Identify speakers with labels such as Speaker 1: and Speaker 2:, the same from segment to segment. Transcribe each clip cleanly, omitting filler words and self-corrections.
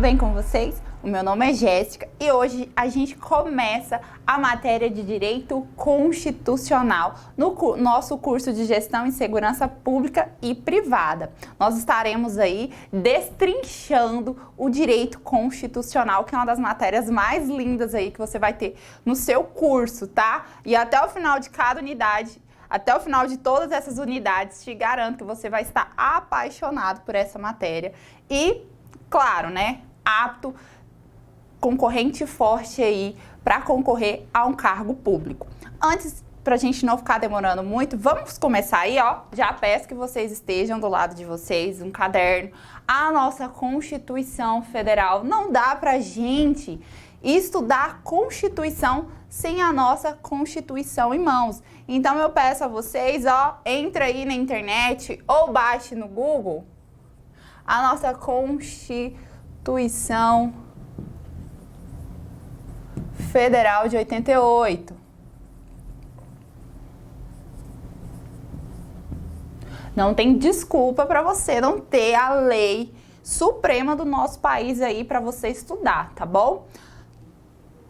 Speaker 1: bem com vocês? O meu nome é Jéssica e hoje a gente começa a matéria de Direito Constitucional no nosso curso de Gestão em Segurança Pública e Privada. Nós estaremos aí destrinchando o Direito Constitucional, que é uma das matérias mais lindas aí que você vai ter no seu curso, tá? E até o final de cada unidade, até o final de todas essas unidades, te garanto que você vai estar apaixonado por essa matéria e, claro, né, apto, concorrente forte aí para concorrer a um cargo público. Antes, para a gente não ficar demorando muito, vamos começar aí, ó. Já peço que vocês estejam do lado de vocês, um caderno. A nossa Constituição Federal, não dá para gente estudar a Constituição sem a nossa Constituição em mãos. Então eu peço a vocês, ó, entra aí na internet ou baixe no Google a nossa Constituição Federal de 88. Não tem desculpa para você não ter a lei suprema do nosso país aí para você estudar, tá bom?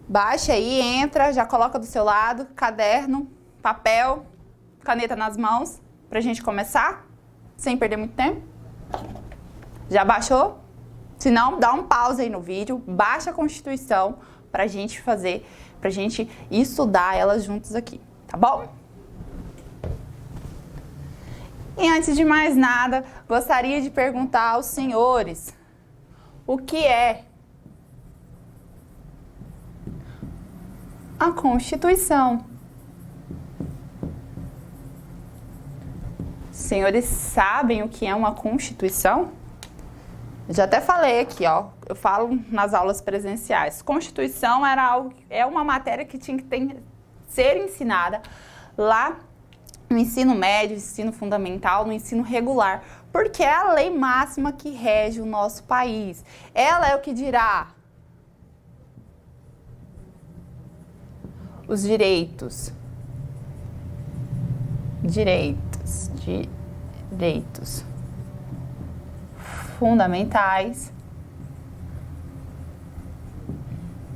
Speaker 1: Baixa aí, entra, já coloca do seu lado, caderno, papel, caneta nas mãos, pra gente começar, sem perder muito tempo. Já baixou? Se não, dá um pause aí no vídeo, baixa a Constituição pra gente fazer, pra gente estudar elas juntos aqui, tá bom? E antes de mais nada, gostaria de perguntar aos senhores o que é a Constituição. Os senhores sabem o que é uma Constituição? Eu já até falei aqui, ó, eu falo nas aulas presenciais. Constituição é uma matéria que tinha que ser ensinada lá no ensino médio, ensino fundamental, no ensino regular, porque é a lei máxima que rege o nosso país. Ela é o que dirá os direitos fundamentais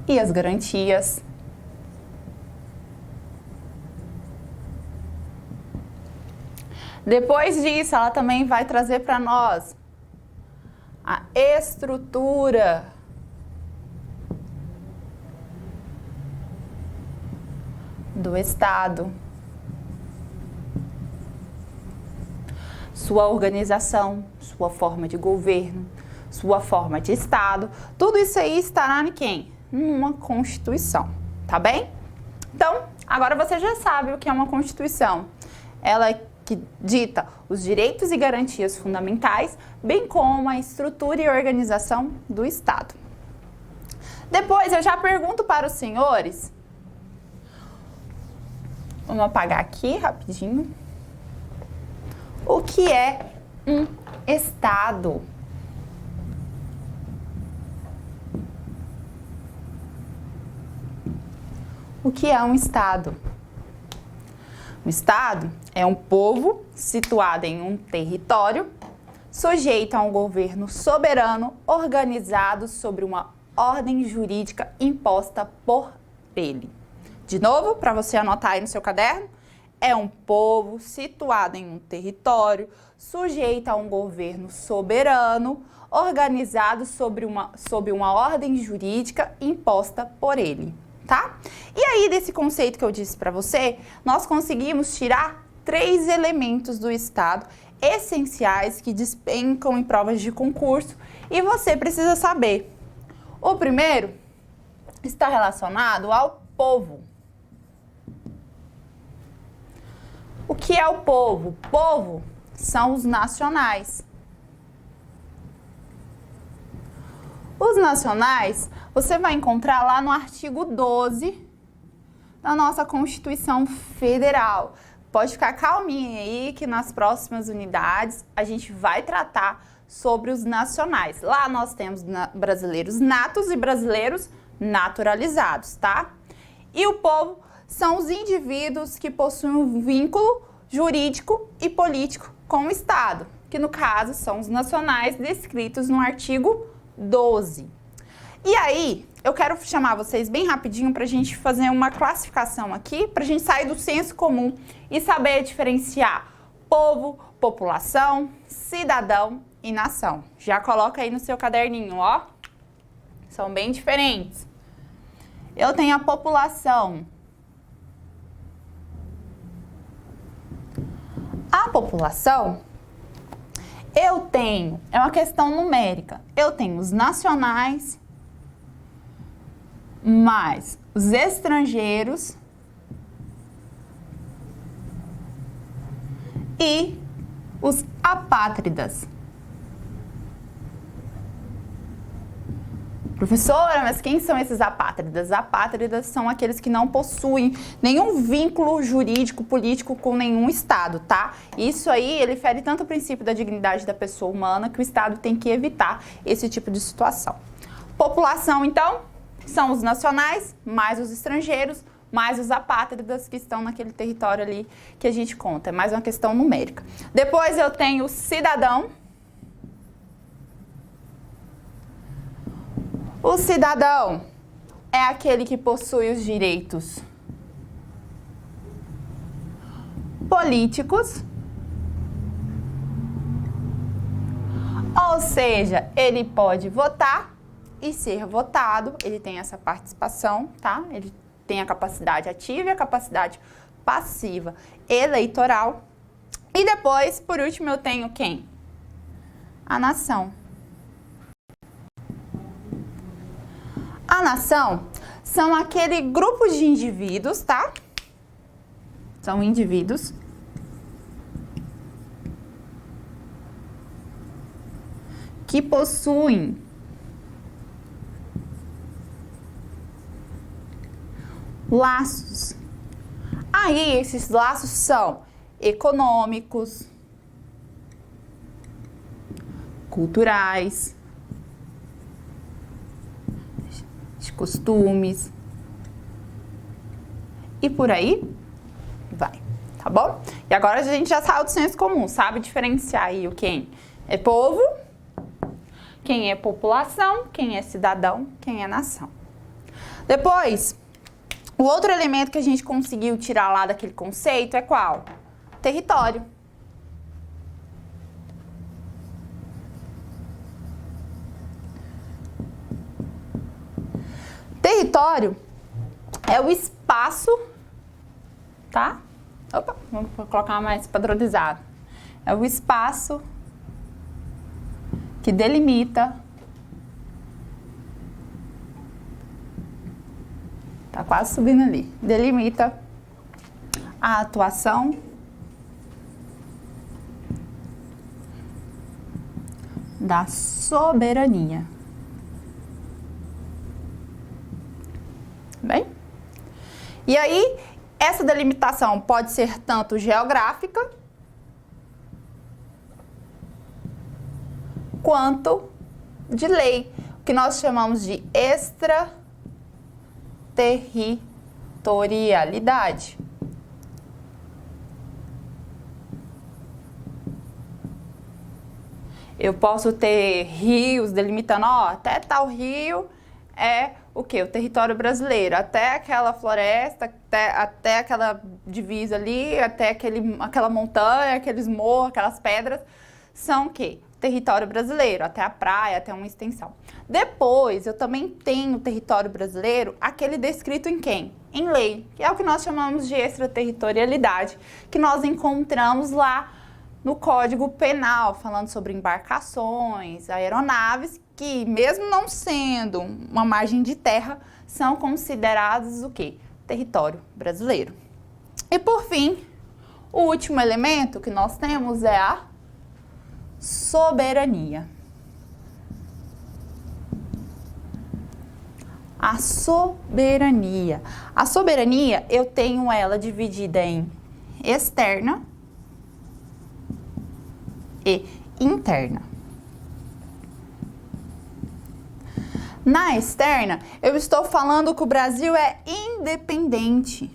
Speaker 1: e as garantias. Depois disso, ela também vai trazer para nós a estrutura do Estado, sua organização, sua forma de governo, sua forma de Estado, tudo isso aí estará em quem? Numa Constituição, tá bem? Então, agora você já sabe o que é uma Constituição. Ela é que dita os direitos e garantias fundamentais, bem como a estrutura e organização do Estado. Depois eu já pergunto para os senhores, vamos apagar aqui rapidinho, o que é um Estado? O que é um Estado? Um Estado é um povo situado em um território, sujeito a um governo soberano, organizado sobre uma ordem jurídica imposta por ele. De novo, para você anotar aí no seu caderno, é um povo situado em um território, sujeito a um governo soberano, organizado sob uma ordem jurídica imposta por ele. Tá? E aí, desse conceito que eu disse para você, nós conseguimos tirar 3 elementos do Estado essenciais que despencam em provas de concurso e você precisa saber. O primeiro está relacionado ao povo. O que é o povo? O povo são os nacionais. Os nacionais, você vai encontrar lá no artigo 12 da nossa Constituição Federal. Pode ficar calminha aí que nas próximas unidades a gente vai tratar sobre os nacionais. Lá nós temos brasileiros natos e brasileiros naturalizados, tá? E o povo são os indivíduos que possuem um vínculo jurídico e político com o Estado, que no caso são os nacionais descritos no artigo 12, E aí, eu quero chamar vocês bem rapidinho para a gente fazer uma classificação aqui, para a gente sair do senso comum e saber diferenciar povo, população, cidadão e nação. Já coloca aí no seu caderninho, ó. São bem diferentes. Eu tenho a população. A população, é uma questão numérica. Eu tenho os nacionais, mais os estrangeiros e os apátridas. Professora, mas quem são esses apátridas? Apátridas são aqueles que não possuem nenhum vínculo jurídico, político com nenhum Estado, tá? Isso aí, ele fere tanto o princípio da dignidade da pessoa humana que o Estado tem que evitar esse tipo de situação. População, então, são os nacionais, mais os estrangeiros, mais os apátridas que estão naquele território ali que a gente conta. É mais uma questão numérica. Depois eu tenho o cidadão. O cidadão é aquele que possui os direitos políticos, ou seja, ele pode votar e ser votado, ele tem essa participação, tá? Ele tem a capacidade ativa e a capacidade passiva eleitoral. E depois, por último, eu tenho quem? A nação. A nação são aquele grupo de indivíduos, tá? São indivíduos que possuem laços. Aí, esses laços são econômicos, culturais, de costumes e por aí vai, tá bom? E agora a gente já saiu do senso comum, sabe diferenciar aí o quem é povo, quem é população, quem é cidadão, quem é nação. Depois, o outro elemento que a gente conseguiu tirar lá daquele conceito é qual? Território. Território é o espaço, tá? Opa, vamos colocar mais padronizado. É o espaço que delimita, tá quase subindo ali, delimita a atuação da soberania. Bem? E aí, essa delimitação pode ser tanto geográfica quanto de lei, que nós chamamos de extraterritorialidade. Eu posso ter rios delimitando, ó, até tal rio é o quê? O território brasileiro, até aquela floresta, até aquela divisa ali, até aquela montanha, aqueles morros, aquelas pedras, são o quê? Território brasileiro, até a praia, até uma extensão. Depois, eu também tenho território brasileiro, aquele descrito em quem? Em lei, que é o que nós chamamos de extraterritorialidade, que nós encontramos lá no Código Penal, falando sobre embarcações, aeronaves, que mesmo não sendo uma margem de terra, são considerados o quê? Território brasileiro. E por fim, o último elemento que nós temos é a soberania. A soberania. A soberania, eu tenho ela dividida em externa e interna. Na externa, eu estou falando que o Brasil é independente.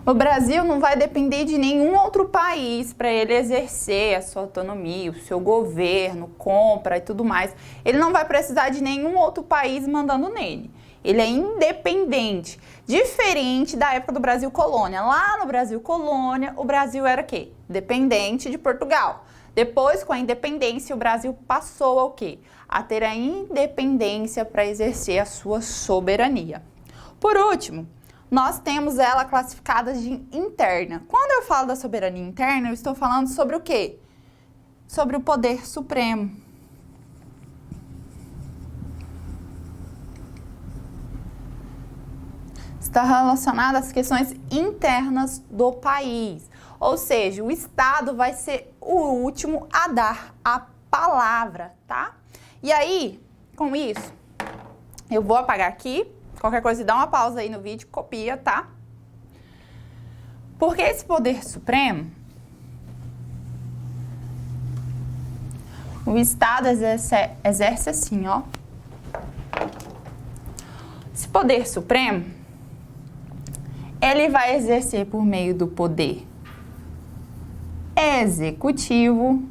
Speaker 1: O Brasil não vai depender de nenhum outro país para ele exercer a sua autonomia, o seu governo, compra e tudo mais. Ele não vai precisar de nenhum outro país mandando nele. Ele é independente, diferente da época do Brasil colônia. Lá no Brasil colônia, o Brasil era o quê? Dependente de Portugal. Depois, com a independência, o Brasil passou ao quê? A ter a independência para exercer a sua soberania. Por último, nós temos ela classificada de interna. Quando eu falo da soberania interna, eu estou falando sobre o quê? Sobre o poder supremo. Está relacionada às questões internas do país. Ou seja, o Estado vai ser o último a dar a palavra, tá? E aí, com isso, eu vou apagar aqui. Qualquer coisa, dá uma pausa aí no vídeo, copia, tá? Porque esse poder supremo, o Estado exerce assim, ó. Esse poder supremo, ele vai exercer por meio do poder executivo,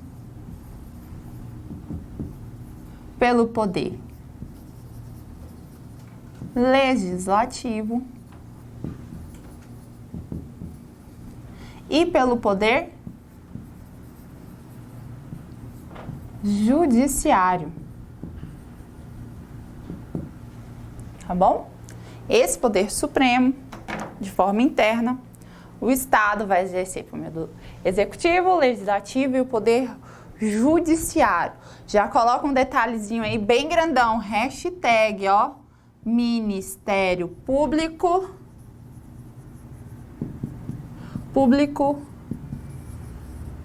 Speaker 1: pelo poder legislativo e pelo poder judiciário. Tá bom? Esse poder supremo, de forma interna, o Estado vai exercer por meio do executivo, legislativo e o poder judiciário. Já coloca um detalhezinho aí bem grandão, hashtag, ó, Ministério Público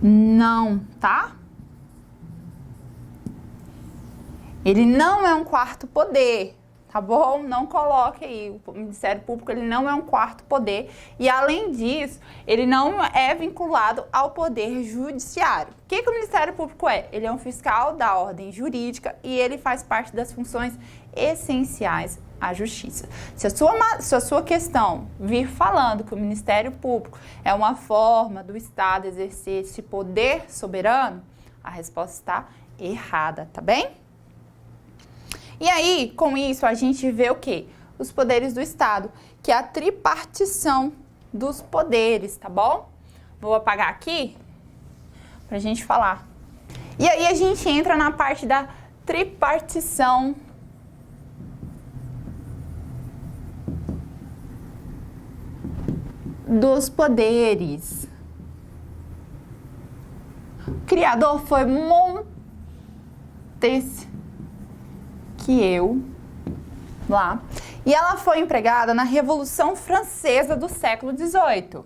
Speaker 1: não, tá? Ele não é um quarto poder, tá bom? Não coloque aí, o Ministério Público ele não é um quarto poder e além disso, ele não é vinculado ao poder judiciário. O que o Ministério Público é? Ele é um fiscal da ordem jurídica e ele faz parte das funções essenciais à justiça. Se a sua questão vir falando que o Ministério Público é uma forma do Estado exercer esse poder soberano, a resposta está errada, tá bem? E aí, com isso, a gente vê o quê? Os poderes do Estado, que é a tripartição dos poderes, tá bom? Vou apagar aqui pra gente falar. E aí a gente entra na parte da tripartição dos poderes. O criador foi Montesquieu, lá, e ela foi empregada na Revolução Francesa do século XVIII.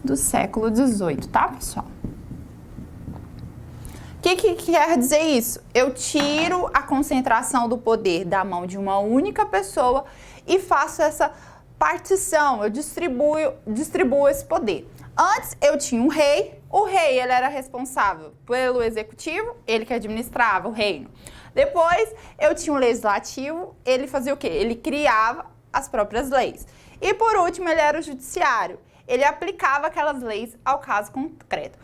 Speaker 1: Do século XVIII, tá, pessoal? O que quer dizer isso? Eu tiro a concentração do poder da mão de uma única pessoa e faço essa partição, eu distribuo esse poder. Antes eu tinha um rei, o rei ele era responsável pelo executivo, ele que administrava o reino. Depois eu tinha o legislativo, ele fazia o quê? Ele criava as próprias leis. E por último ele era o judiciário, ele aplicava aquelas leis ao caso concreto.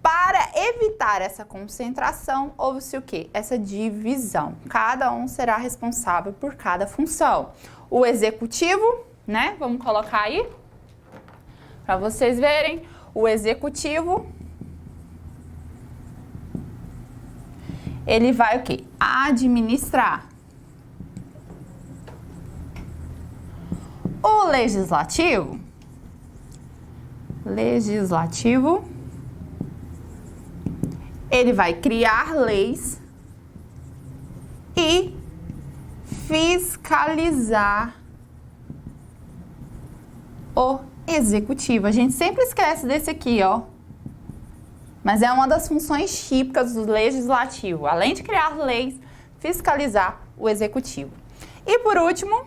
Speaker 1: Para evitar essa concentração, houve-se o quê? Essa divisão. Cada um será responsável por cada função. O executivo, né? Vamos colocar aí, para vocês verem. O executivo, ele vai o quê? Administrar. O legislativo, ele vai criar leis e fiscalizar o executivo. A gente sempre esquece desse aqui, ó. Mas é uma das funções típicas do legislativo. Além de criar leis, fiscalizar o executivo. E por último,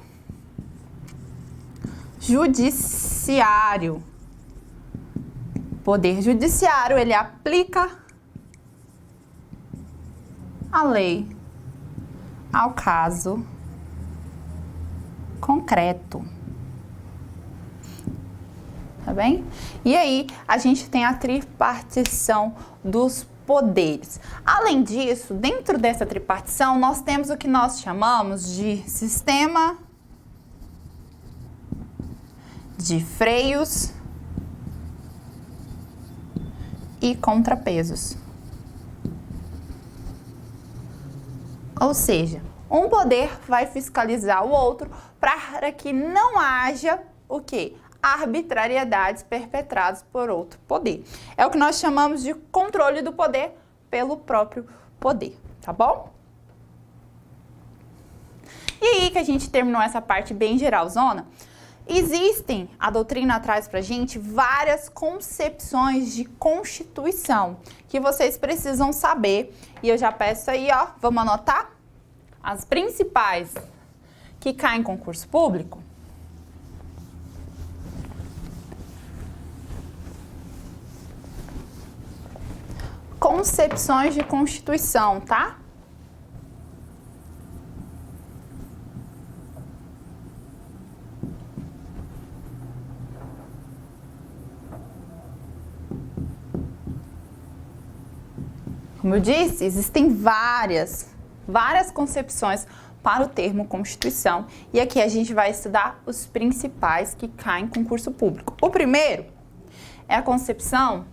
Speaker 1: judiciário. Poder judiciário, ele aplica a lei ao caso concreto. Tá bem? E aí, a gente tem a tripartição dos poderes. Além disso, dentro dessa tripartição, nós temos o que nós chamamos de sistema de freios e contrapesos. Ou seja, um poder vai fiscalizar o outro para que não haja o quê? Arbitrariedades perpetradas por outro poder. É o que nós chamamos de controle do poder pelo próprio poder, tá bom? E aí que a gente terminou essa parte bem geralzona, a doutrina traz pra gente várias concepções de constituição que vocês precisam saber. E eu já peço aí, ó, vamos anotar? As principais que caem em concurso público. Concepções de constituição, tá? Como eu disse, existem várias concepções para o termo Constituição. E aqui a gente vai estudar os principais que caem em concurso público. O primeiro é a concepção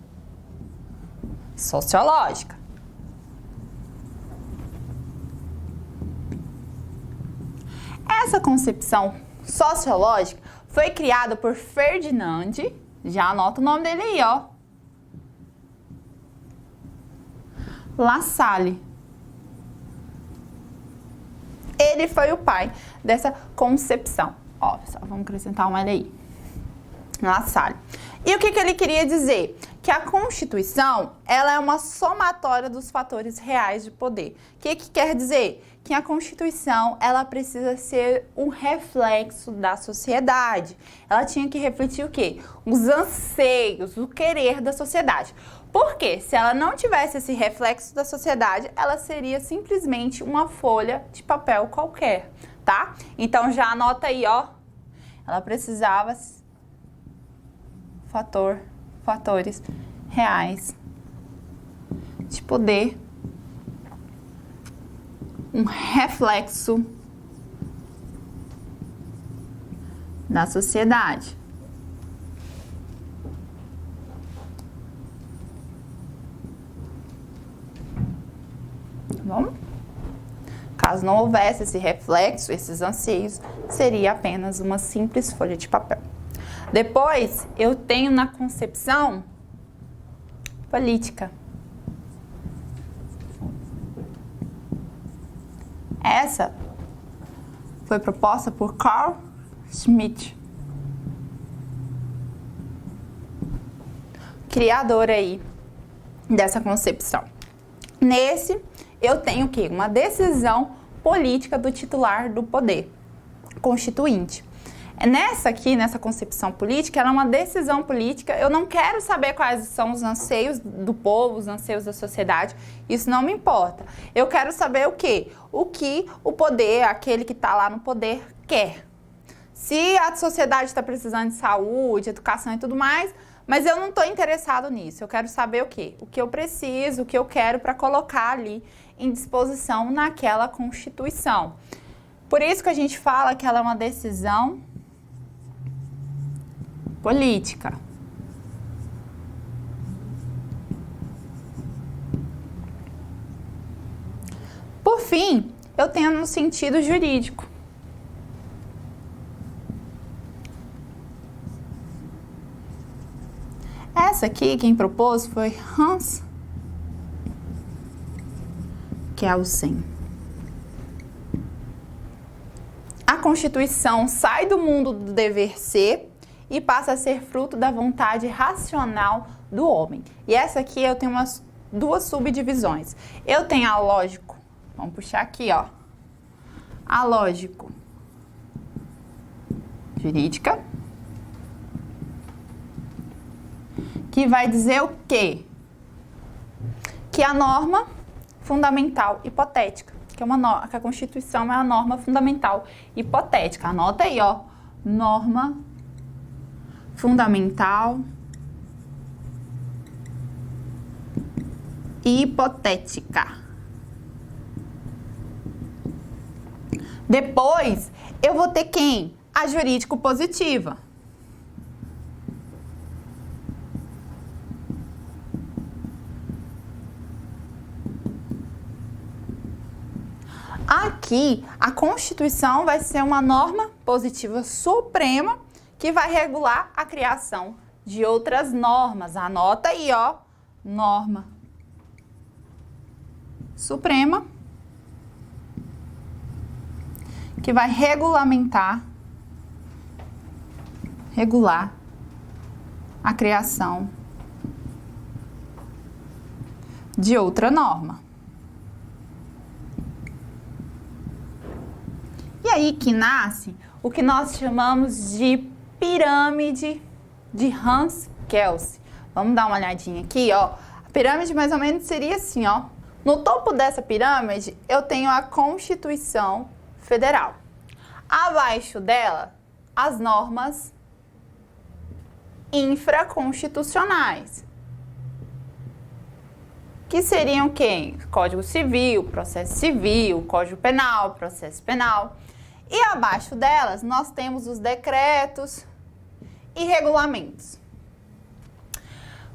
Speaker 1: sociológica. Essa concepção sociológica foi criada por Ferdinand, já anota o nome dele aí, ó. Lassalle. Ele foi o pai dessa concepção. Ó, pessoal, vamos acrescentar uma aí. Lassalle. E o que ele queria dizer? Que a Constituição, ela é uma somatória dos fatores reais de poder. O que quer dizer? Que a Constituição, ela precisa ser um reflexo da sociedade. Ela tinha que refletir o quê? Os anseios, o querer da sociedade. Porque se ela não tivesse esse reflexo da sociedade, ela seria simplesmente uma folha de papel qualquer, tá? Então já anota aí, ó. Ela precisava fatores reais de poder, um reflexo da sociedade. Bom, caso não houvesse esse reflexo, esses anseios, seria apenas uma simples folha de papel. Depois, eu tenho na concepção política. Essa foi proposta por Carl Schmitt, criador aí dessa concepção. Nesse, eu tenho o quê? Uma decisão política do titular do poder constituinte. Nessa concepção política, ela é uma decisão política. Eu não quero saber quais são os anseios do povo, os anseios da sociedade. Isso não me importa. Eu quero saber o quê? O que o poder, aquele que está lá no poder, quer. Se a sociedade está precisando de saúde, educação e tudo mais, mas eu não estou interessado nisso. Eu quero saber o quê? O que eu preciso, o que eu quero para colocar ali em disposição naquela Constituição. Por isso que a gente fala que ela é uma decisão política. Por fim, eu tenho no sentido jurídico. Essa aqui, quem propôs foi Hans Kelsen. A Constituição sai do mundo do dever ser e passa a ser fruto da vontade racional do homem. E essa aqui eu tenho duas subdivisões. Eu tenho a lógico, vamos puxar aqui, ó. A lógico jurídica, que vai dizer o quê? Que a norma fundamental hipotética. que a Constituição é a norma fundamental hipotética. Anota aí, ó, norma fundamental hipotética. Depois, eu vou ter quem? A jurídico positiva. Aqui, a Constituição vai ser uma norma positiva suprema que vai regular a criação de outras normas. Anota aí, ó, norma suprema que vai regular a criação de outra norma. E aí que nasce o que nós chamamos de pirâmide de Hans-Kelsen. Vamos dar uma olhadinha aqui, ó. A pirâmide mais ou menos seria assim, ó. No topo dessa pirâmide, eu tenho a Constituição Federal. Abaixo dela, as normas infraconstitucionais. Que seriam quem? Código Civil, Processo Civil, Código Penal, Processo Penal. E abaixo delas, nós temos os decretos e regulamentos.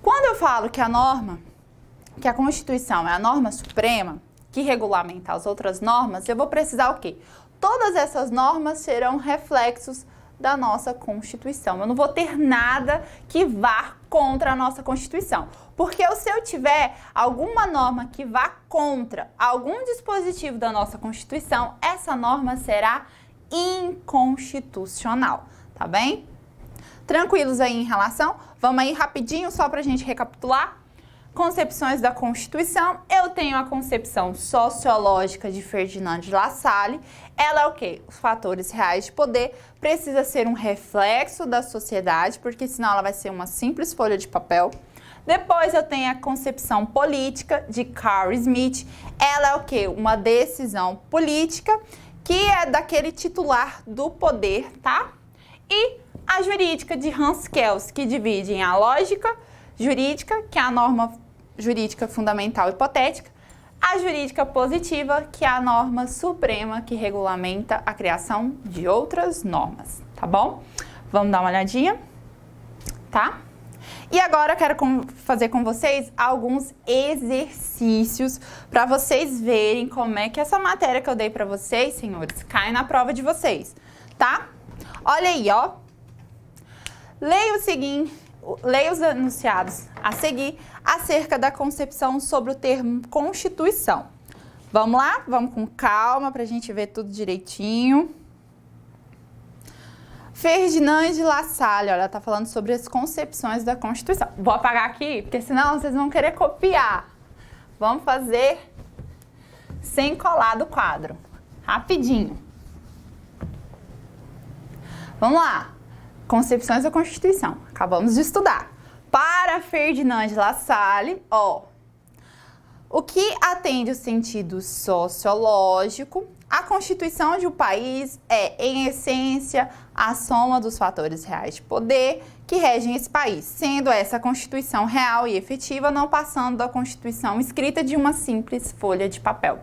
Speaker 1: Quando eu falo que a Constituição é a norma suprema que regulamenta as outras normas, eu vou precisar o quê? Todas essas normas serão reflexos da nossa Constituição. Eu não vou ter nada que vá contra a nossa Constituição. Porque se eu tiver alguma norma que vá contra algum dispositivo da nossa Constituição, essa norma será inconstitucional, tá bem? Tranquilos aí em relação? Vamos aí rapidinho só pra gente recapitular. Concepções da Constituição. Eu tenho a concepção sociológica de Ferdinand de La Salle. Ela é o quê? Os fatores reais de poder. Precisa ser um reflexo da sociedade, porque senão ela vai ser uma simples folha de papel. Depois eu tenho a concepção política de Carl Smith. Ela é o quê? Uma decisão política que é daquele titular do poder, tá? E a jurídica de Hans Kelsen, que divide em a lógica jurídica, que é a norma jurídica fundamental hipotética, a jurídica positiva, que é a norma suprema que regulamenta a criação de outras normas, tá bom? Vamos dar uma olhadinha, tá? E agora eu quero fazer com vocês alguns exercícios para vocês verem como é que essa matéria que eu dei para vocês, senhores, cai na prova de vocês, tá? Olha aí, ó. Leia o seguinte, leia os enunciados a seguir acerca da concepção sobre o termo Constituição. Vamos lá? Vamos com calma para a gente ver tudo direitinho. Ferdinand de La Salle, olha, tá falando sobre as concepções da Constituição. Vou apagar aqui, porque senão vocês vão querer copiar. Vamos fazer sem colar do quadro. Rapidinho. Vamos lá. Concepções da Constituição. Acabamos de estudar. Para Ferdinand de La Salle, ó, o que atende o sentido sociológico, a Constituição de um país é, em essência, a soma dos fatores reais de poder que regem esse país, sendo essa Constituição real e efetiva, não passando da Constituição escrita de uma simples folha de papel.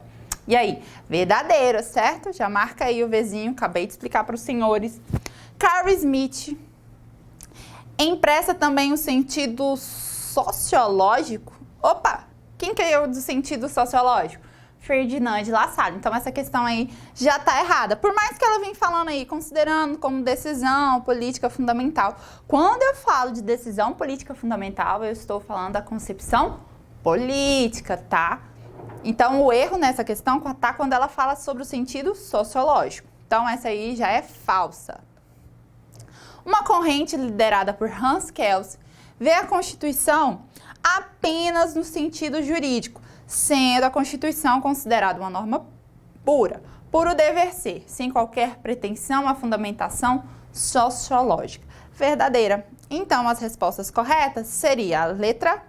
Speaker 1: E aí, verdadeiro, certo? Já marca aí o Vzinho, acabei de explicar para os senhores. Carl Smith empresta também o sentido sociológico. Opa, quem criou do sentido sociológico? Ferdinand de La Salle. Então, essa questão aí já está errada. Por mais que ela venha falando aí, considerando como decisão política fundamental. Quando eu falo de decisão política fundamental, eu estou falando da concepção política, tá? Então, o erro nessa questão tá quando ela fala sobre o sentido sociológico. Então, essa aí já é falsa. Uma corrente liderada por Hans Kelsen vê a Constituição apenas no sentido jurídico, sendo a Constituição considerada uma norma pura, puro dever ser, sem qualquer pretensão à fundamentação sociológica. Verdadeira. Então, as respostas corretas seria a letra,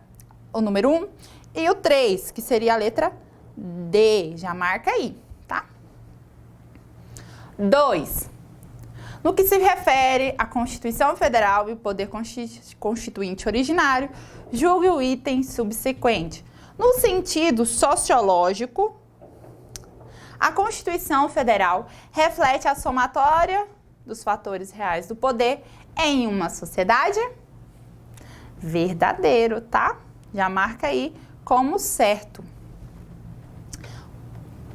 Speaker 1: o número 1, e o 3, que seria a letra D. Já marca aí, 2. No que se refere à Constituição Federal e o Poder Constituinte originário, julgue o item subsequente. No sentido sociológico, a Constituição Federal reflete a somatória dos fatores reais do poder em uma sociedade verdadeiro, tá? Já marca aí como certo.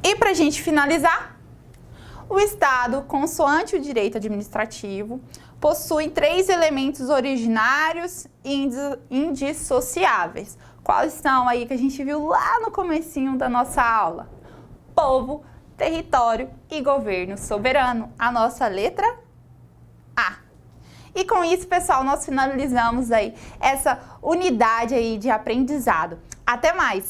Speaker 1: E para a gente finalizar, o Estado, consoante o direito administrativo, possui 3 elementos originários e indissociáveis. Quais são aí que a gente viu lá no comecinho da nossa aula? Povo, território e governo soberano. A nossa letra A. E com isso, pessoal, nós finalizamos aí essa unidade aí de aprendizado. Até mais!